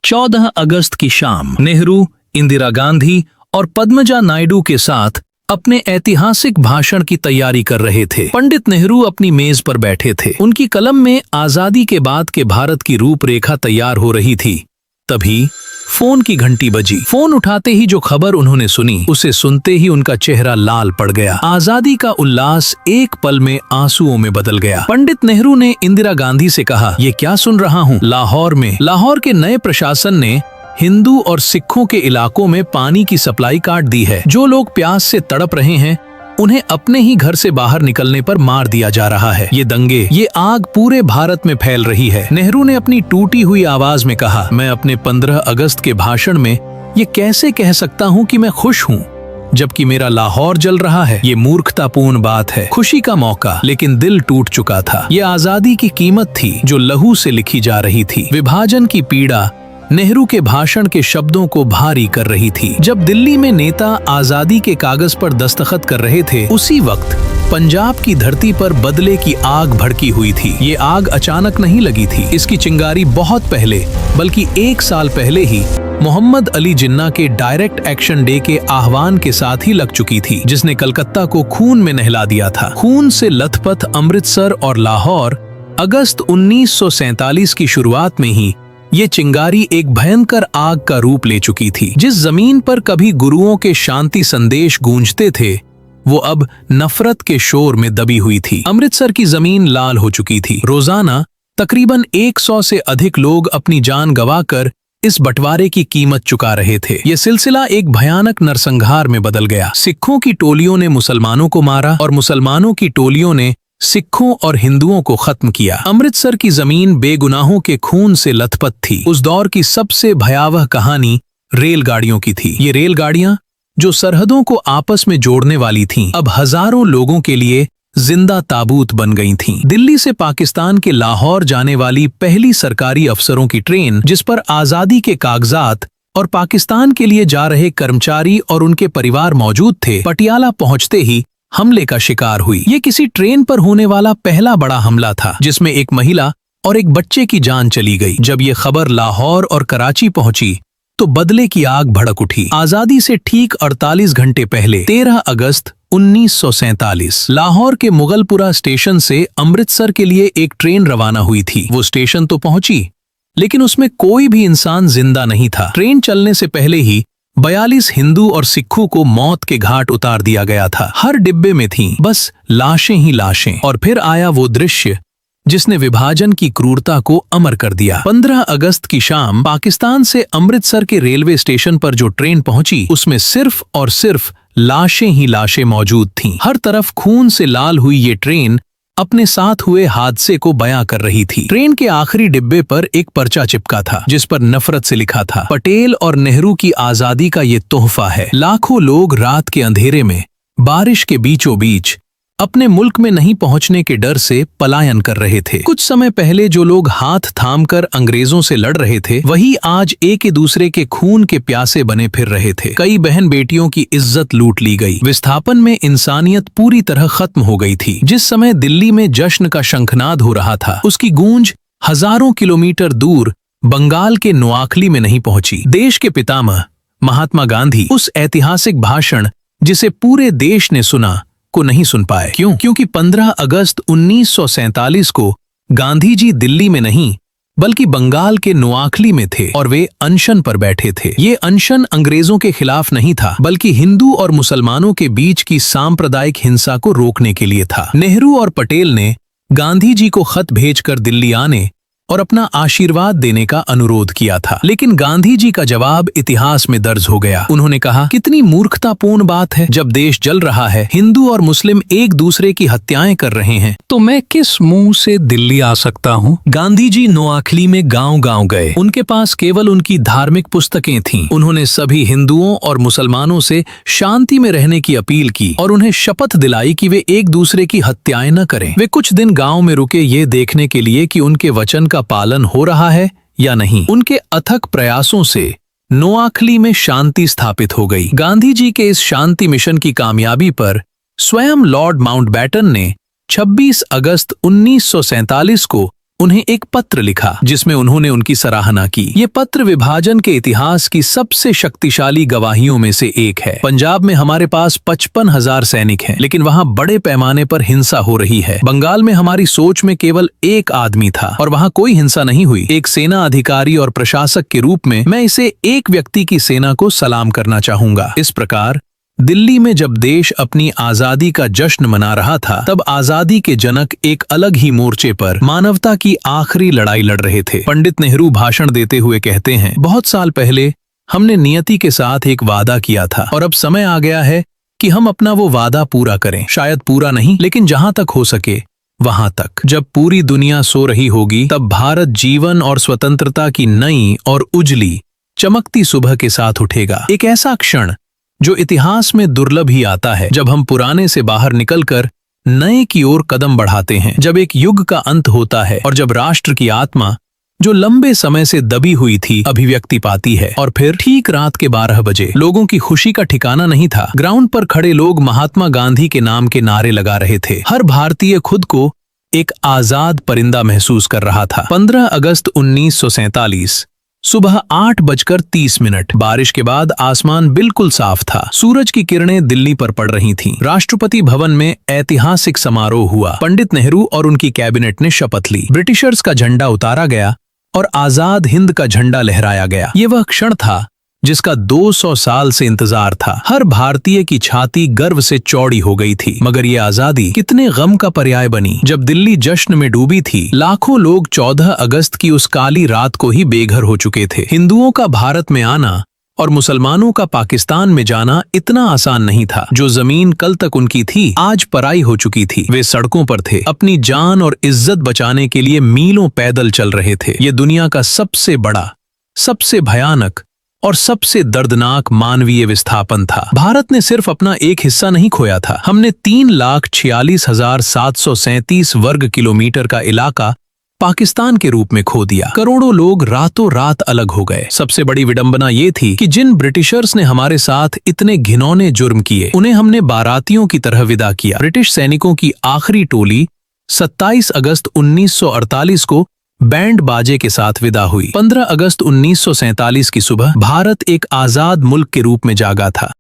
14 अगस्त की शाम नेहरू, इंदिरा गांधी और पद्मजा नायडू के साथ अपने ऐतिहासिक भाषण की तैयारी कर रहे थे। पंडित नेहरू अपनी मेज पर बैठे थे। उनकी कलम में आजादी के बाद के भारत की रूपरेखा तैयार हो रही थी। तभी फोन की घंटी बजी। फोन उठाते ही जो खबर उन्होंने सुनी, उसे सुनते ही उनका चेहरा लाल पड़ गया। आजादी का उल्लास एक पल में आंसुओं में बदल गया। पंडित नेहरू ने इंदिरा गांधी से कहा, ये क्या सुन रहा हूँ? लाहौर के नए प्रशासन ने हिंदू और सिखों के इलाकों में पानी की सप्लाई काट दी है। जो लोग प्यास से तड़प रहे हैं, उन्हें अपने ही घर से बाहर निकलने पर मार दिया जा रहा है। ये दंगे, ये आग पूरे भारत में फैल रही है। नेहरू ने अपनी टूटी हुई आवाज में कहा, मैं अपने 15 अगस्त के भाषण में ये कैसे कह सकता हूँ कि मैं खुश हूँ, जबकि मेरा लाहौर जल रहा है। ये मूर्खतापूर्ण बात है। खुशी का मौका, लेकिन दिल टूट चुका था। ये आजादी की कीमत थी जो लहू से लिखी जा रही थी। विभाजन की पीड़ा नेहरू के भाषण के शब्दों को भारी कर रही थी। जब दिल्ली में नेता आजादी के कागज पर दस्तखत कर रहे थे, उसी वक्त पंजाब की धरती पर बदले की आग भड़की हुई थी। ये आग अचानक नहीं लगी थी। इसकी चिंगारी बहुत पहले, बल्कि 1 साल पहले ही मोहम्मद अली जिन्ना के डायरेक्ट एक्शन डे के आह्वान के साथ ही लग चुकी थी, जिसने कलकत्ता को खून में नहला दिया था। खून से लथपथ अमृतसर और लाहौर अगस्त 1947 की शुरुआत में ही ये चिंगारी एक भयंकर आग का रूप ले चुकी थी। जिस जमीन पर कभी गुरुओं के शांति संदेश गूंजते थे, वो अब नफरत के शोर में दबी हुई थी। अमृतसर की जमीन लाल हो चुकी थी। रोजाना तकरीबन 100 से अधिक लोग अपनी जान गंवाकर इस बंटवारे की कीमत चुका रहे थे। ये सिलसिला एक भयानक नरसंहार में बदल गया। सिखों की टोलियों ने मुसलमानों को मारा और मुसलमानों की टोलियों ने सिखों और हिंदुओं को खत्म किया। अमृतसर की जमीन बेगुनाहों के खून से लथपथ थी। उस दौर की सबसे भयावह कहानी रेलगाड़ियों की थी। ये रेलगाड़ियां जो सरहदों को आपस में जोड़ने वाली थीं, अब हजारों लोगों के लिए जिंदा ताबूत बन गई थीं। दिल्ली से पाकिस्तान के लाहौर जाने वाली पहली सरकारी अफसरों की ट्रेन, जिस पर आजादी के कागजात और पाकिस्तान के लिए जा रहे कर्मचारी और उनके परिवार मौजूद थे, पटियाला पहुंचते ही हमले का शिकार हुई। ये किसी ट्रेन पर होने वाला पहला बड़ा हमला था, जिसमें एक महिला और एक बच्चे की जान चली गई। जब ये खबर लाहौर और कराची पहुंची, तो बदले की आग भड़क उठी। आजादी से ठीक 48 घंटे पहले 13 अगस्त 1947 लाहौर के मुगलपुरा स्टेशन से अमृतसर के लिए एक ट्रेन रवाना हुई थी। वो स्टेशन तो पहुंची, लेकिन उसमें कोई भी इंसान जिंदा नहीं था। ट्रेन चलने से पहले ही 42 हिंदू और सिखों को मौत के घाट उतार दिया गया था। हर डिब्बे में थीं बस लाशें ही लाशें। और फिर आया वो दृश्य जिसने विभाजन की क्रूरता को अमर कर दिया। 15 अगस्त की शाम पाकिस्तान से अमृतसर के रेलवे स्टेशन पर जो ट्रेन पहुंची, उसमें सिर्फ और सिर्फ लाशें ही लाशें मौजूद थीं। हर तरफ खून से लाल हुई ये ट्रेन अपने साथ हुए हादसे को बयां कर रही थी। ट्रेन के आखिरी डिब्बे पर एक पर्चा चिपका था, जिस पर नफरत से लिखा था, पटेल और नेहरू की आजादी का ये तोहफा है। लाखों लोग रात के अंधेरे में, बारिश के बीचों बीच अपने मुल्क में नहीं पहुंचने के डर से पलायन कर रहे थे। कुछ समय पहले जो लोग हाथ थामकर अंग्रेजों से लड़ रहे थे, वही आज एक दूसरे के खून के प्यासे बने फिर रहे थे। कई बहन बेटियों की इज्जत लूट ली गई। विस्थापन में इंसानियत पूरी तरह खत्म हो गई थी। जिस समय दिल्ली में जश्न का शंखनाद हो रहा था, उसकी गूंज हजारों किलोमीटर दूर बंगाल के नोआखली में नहीं पहुंची। देश के पितामह महात्मा गांधी उस ऐतिहासिक भाषण, जिसे पूरे देश ने सुना, को नहीं सुन पाए। क्यों? क्योंकि 15 अगस्त 1947 को गांधी जी दिल्ली में नहीं, बल्कि बंगाल के नोआखली में थे और वे अनशन पर बैठे थे। ये अनशन अंग्रेजों के खिलाफ नहीं था, बल्कि हिंदू और मुसलमानों के बीच की सांप्रदायिक हिंसा को रोकने के लिए था। नेहरू और पटेल ने गांधी जी को खत भेजकर दिल्ली आने और अपना आशीर्वाद देने का अनुरोध किया था, लेकिन गांधी जी का जवाब इतिहास में दर्ज हो गया। उन्होंने कहा, कितनी मूर्खतापूर्ण बात है। जब देश जल रहा है, हिंदू और मुस्लिम एक दूसरे की हत्याएं कर रहे हैं, तो मैं किस मुंह से दिल्ली आ सकता हूँ? गांधी जी नोआखली में गांव-गांव गए। उनके पास केवल उनकी धार्मिक पुस्तकें थीं। उन्होंने सभी हिंदुओं और मुसलमानों से शांति में रहने की अपील की और उन्हें शपथ दिलाई कि वे एक दूसरे की हत्याएं न करें। वे कुछ दिन गाँव में रुके, ये देखने के लिए कि उनके वचन का पालन हो रहा है या नहीं। उनके अथक प्रयासों से नोआखली में शांति स्थापित हो गई। गांधी जी के इस शांति मिशन की कामयाबी पर स्वयं लॉर्ड माउंटबेटन ने 26 अगस्त 1947 को उन्हें एक पत्र लिखा जिसमें उन्होंने उनकी सराहना की। ये पत्र विभाजन के इतिहास की सबसे शक्तिशाली गवाहियों में से एक है। पंजाब में हमारे पास 55,000 सैनिक हैं, लेकिन वहाँ बड़े पैमाने पर हिंसा हो रही है। बंगाल में हमारी सोच में केवल एक आदमी था और वहाँ कोई हिंसा नहीं हुई। एक सेना अधिकारी और प्रशासक के रूप में मैं इसे एक व्यक्ति की सेना को सलाम करना चाहूंगा। इस प्रकार दिल्ली में जब देश अपनी आजादी का जश्न मना रहा था, तब आजादी के जनक एक अलग ही मोर्चे पर मानवता की आखिरी लड़ाई लड़ रहे थे। पंडित नेहरू भाषण देते हुए कहते हैं, बहुत साल पहले हमने नियति के साथ एक वादा किया था और अब समय आ गया है कि हम अपना वो वादा पूरा करें। शायद पूरा नहीं, लेकिन जहां तक हो सके वहां तक। जब पूरी दुनिया सो रही होगी, तब भारत जीवन और स्वतंत्रता की नई और उजली चमकती सुबह के साथ उठेगा। एक ऐसा क्षण जो इतिहास में दुर्लभ ही आता है, जब हम पुराने से बाहर निकलकर नए की ओर कदम बढ़ाते हैं, जब एक युग का अंत होता है और जब राष्ट्र की आत्मा जो लंबे समय से दबी हुई थी अभिव्यक्ति पाती है। और फिर ठीक रात के 12 बजे लोगों की खुशी का ठिकाना नहीं था। ग्राउंड पर खड़े लोग महात्मा गांधी के नाम के नारे लगा रहे थे। हर भारतीय खुद को एक आजाद परिंदा महसूस कर रहा था। 15 अगस्त 1947 सुबह 8:30। बारिश के बाद आसमान बिल्कुल साफ था। सूरज की किरणें दिल्ली पर पड़ रही थीं। राष्ट्रपति भवन में ऐतिहासिक समारोह हुआ। पंडित नेहरू और उनकी कैबिनेट ने शपथ ली। ब्रिटिशर्स का झंडा उतारा गया और आजाद हिंद का झंडा लहराया गया। ये वह क्षण था जिसका 200 साल से इंतजार था। हर भारतीय की छाती गर्व से चौड़ी हो गई थी। मगर ये आजादी कितने गम का पर्याय बनी। जब दिल्ली जश्न में डूबी थी, लाखों लोग 14 अगस्त की उस काली रात को ही बेघर हो चुके थे। हिंदुओं का भारत में आना और मुसलमानों का पाकिस्तान में जाना इतना आसान नहीं था। जो जमीन कल तक उनकी थी, आज पराई हो चुकी थी। वे सड़कों पर थे, अपनी जान और इज्जत बचाने के लिए मीलों पैदल चल रहे थे। ये दुनिया का सबसे बड़ा, सबसे भयानक और सबसे दर्दनाक मानवीय विस्थापन था। भारत ने सिर्फ अपना एक हिस्सा नहीं खोया था, हमने 3,46,737 वर्ग किलोमीटर का इलाका पाकिस्तान के रूप में खो दिया। करोड़ों लोग रातों रात अलग हो गए। सबसे बड़ी विडंबना ये थी कि जिन ब्रिटिशर्स ने हमारे साथ इतने घिनौने जुर्म किए, उन्हें हमने बारातियों की तरह विदा किया। ब्रिटिश सैनिकों की आखिरी टोली 27 अगस्त 1948 को बैंड बाजे के साथ विदा हुई। 15 अगस्त 1947 की सुबह भारत एक आजाद मुल्क के रूप में जागा था।